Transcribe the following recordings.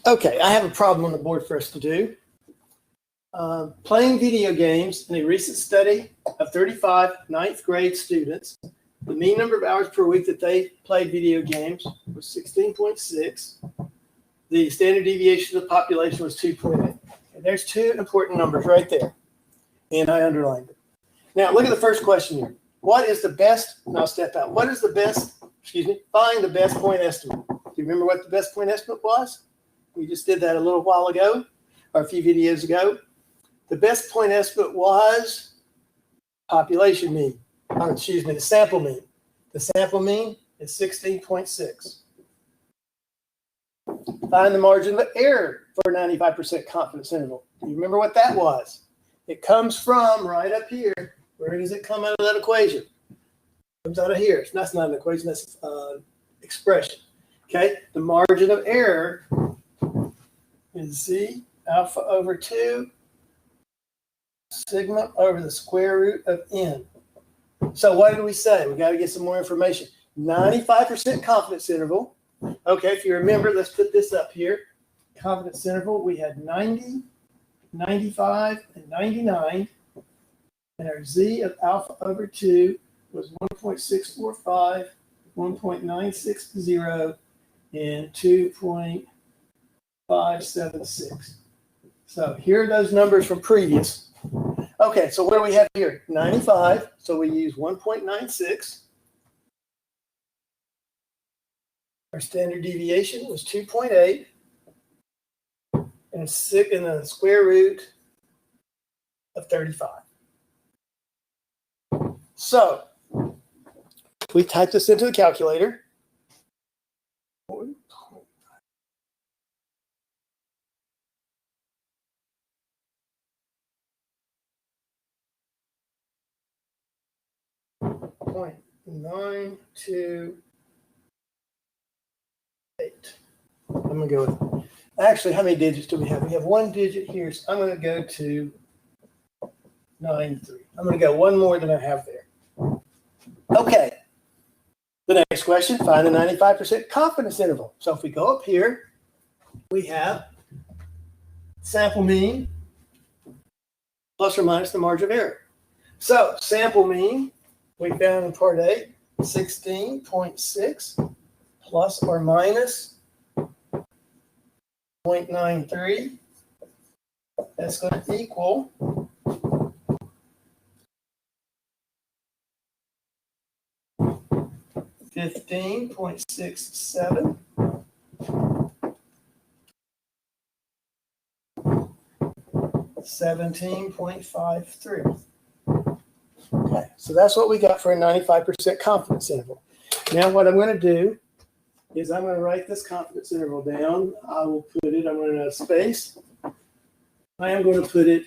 Okay, I have a problem on the board for us to do. Playing video games in a recent study of 35 ninth grade students, the mean number of hours per week that they played video games was 16.6. The standard deviation of the population was 2.8. And there's two important numbers right there, and I underlined it. Now, look at the first question here. What is the best, and I'll step out, what is the best, find the best point estimate. Do you remember what the best point estimate was? We just did that a little while ago, or a few videos ago. The best point estimate was population mean, the sample mean. The sample mean is 16.6. Find the margin of error for a 95% confidence interval. Do you remember what that was? It comes from right up here. Where does it come out of that equation? It comes out of here. That's not an equation, that's an expression. Okay, the margin of error is Z alpha over 2 sigma over the square root of n. So what did we say? We got to get some more information. 95% confidence interval. Okay, if you remember, let's put this up here. Confidence interval, we had 90, 95, and 99. And our Z of alpha over 2 was 1.645, 1.960, and 2.576. So here are those numbers from previous. Okay, so what do we have here? 95, so we use 1.96. Our standard deviation was 2.8, and the square root of 35. So we type this into the calculator. Point 928. I'm going to go with, actually, how many digits do we have? We have one digit here, so I'm going to go to 93. I'm going to go one more than I have there. Okay. The next question, find the 95% confidence interval. So if we go up here, we have sample mean plus or minus the margin of error. So sample mean, we found in part A, 16.6 plus or minus 0.93. That's going to equal 15.67. 17.53. Okay, so that's what we got for a 95% confidence interval. Now what I'm going to do is I'm going to write this confidence interval down. I will put it, I'm going to space. I am going to put it,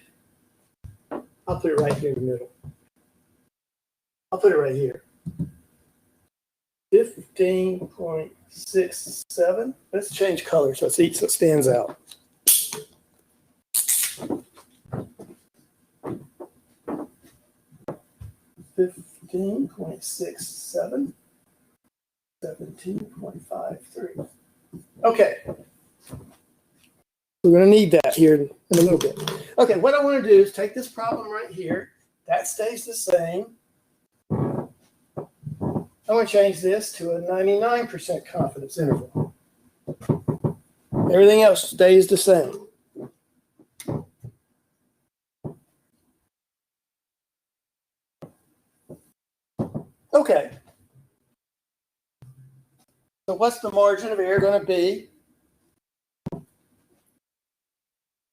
I'll put it right here in the middle. I'll put it right here. 15.67. Let's change color so it stands out. .67, 17.53. Okay. We're going to need that here in a little bit. Okay, what I want to do is take this problem right here. That stays the same. I want to change this to a 99% confidence interval. Everything else stays the same. Okay. So what's the margin of error going to be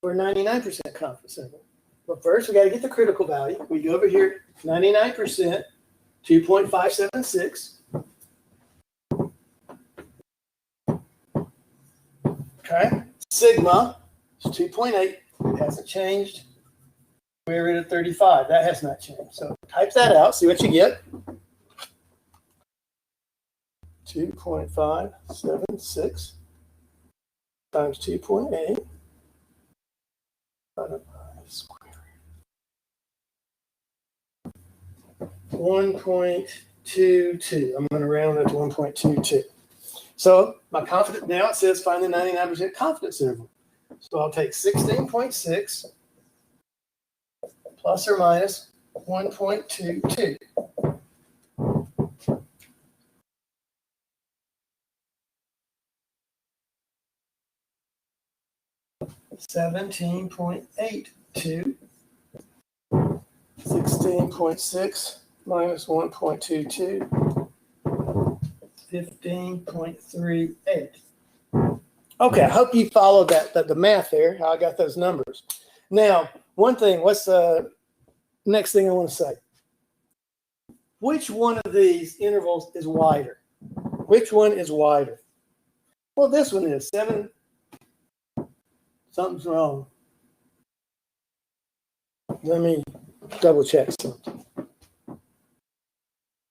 for 99% confidence interval? Well, first we got to get the critical value. We go over here, 99%, 2.576. Okay. Sigma is 2.8. It hasn't changed. We're at 35. That has not changed. So type that out. See what you get. 2.576 times 2.8 divided by square root. 1.22. I'm going to round it to 1.22. So my confidence, now it says find the 99% confidence interval. So I'll take 16.6 plus or minus 1.22. $17.82. 16.6 minus 1.22. 15.38. Okay, I hope you followed that the math there, how I got those numbers. Now, one thing, what's the next thing I want to say? Which one of these intervals is wider? Which one is wider? Well, this one is 7. Something's wrong. Let me double check something.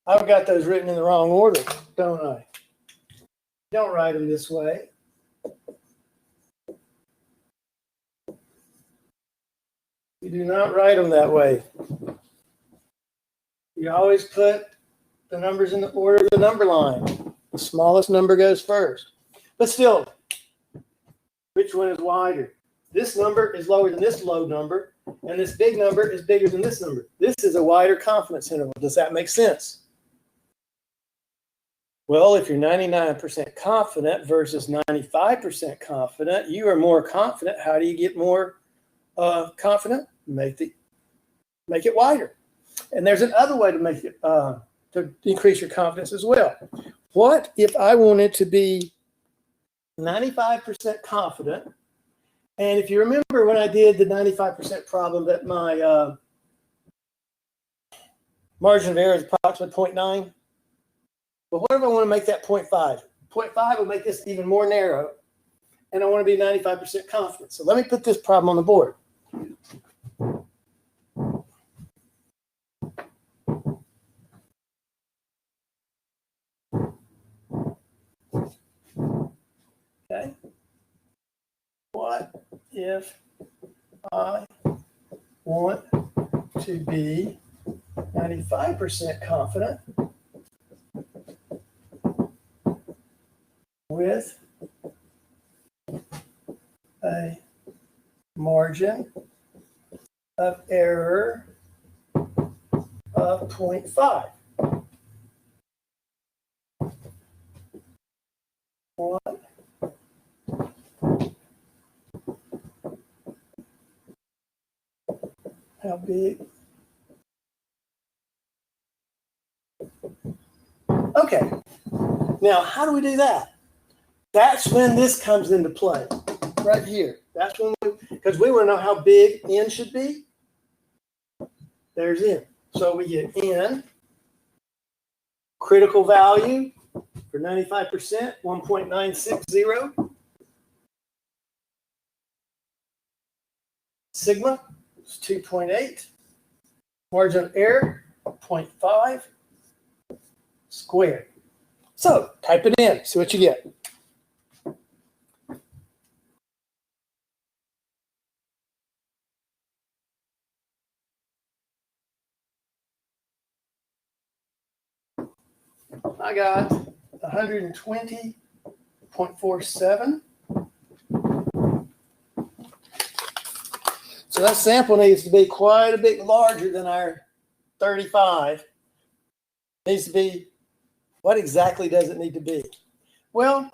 I've got those written in the wrong order, don't I? Don't write them this way. You do not write them that way. You always put the numbers in the order of the number line. The smallest number goes first. But still, which one is wider? This number is lower than this low number, and this big number is bigger than this number. This is a wider confidence interval. Does that make sense? Well, if you're 99% confident versus 95% confident, you are more confident. How do you get more confident? Make it wider. And there's another way to make it to increase your confidence as well. What if I wanted to be 95% confident? And if you remember when I did the 95% problem that my margin of error is approximately 0.9. But what if I want to make that 0.5? 0.5 will make this even more narrow, and I want to be 95% confident. So let me put this problem on the board. Okay. What if I want to be 95% confident with a margin of error of 0.5? What? How big? Okay. Now, how do we do that? That's when this comes into play, right here. That's when because we want to know how big n should be. There's n. So we get n, critical value for 95%, 1.960. Sigma is 2.8. Margin of error, 0.5 squared. So type it in, see what you get. I got 120.47. So that sample needs to be quite a bit larger than our 35. It needs to be, what exactly does it need to be? Well,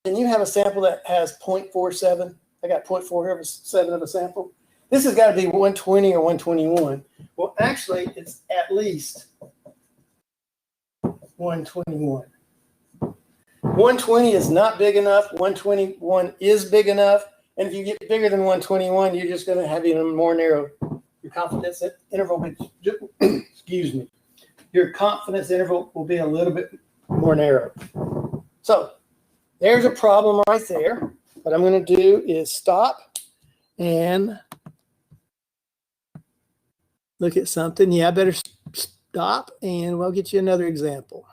can you have a sample that has 0.47? I got 0.47 of a sample. This has got to be 120 or 121. Well, actually, it's at least 121. 120 is not big enough. 121 is big enough. And if you get bigger than 121, you're just going to have even more narrow. Your confidence interval, excuse me, your confidence interval will be a little bit more narrow. So there's a problem right there. What I'm going to do is stop and look at something. Yeah, I better stop and we'll get you another example.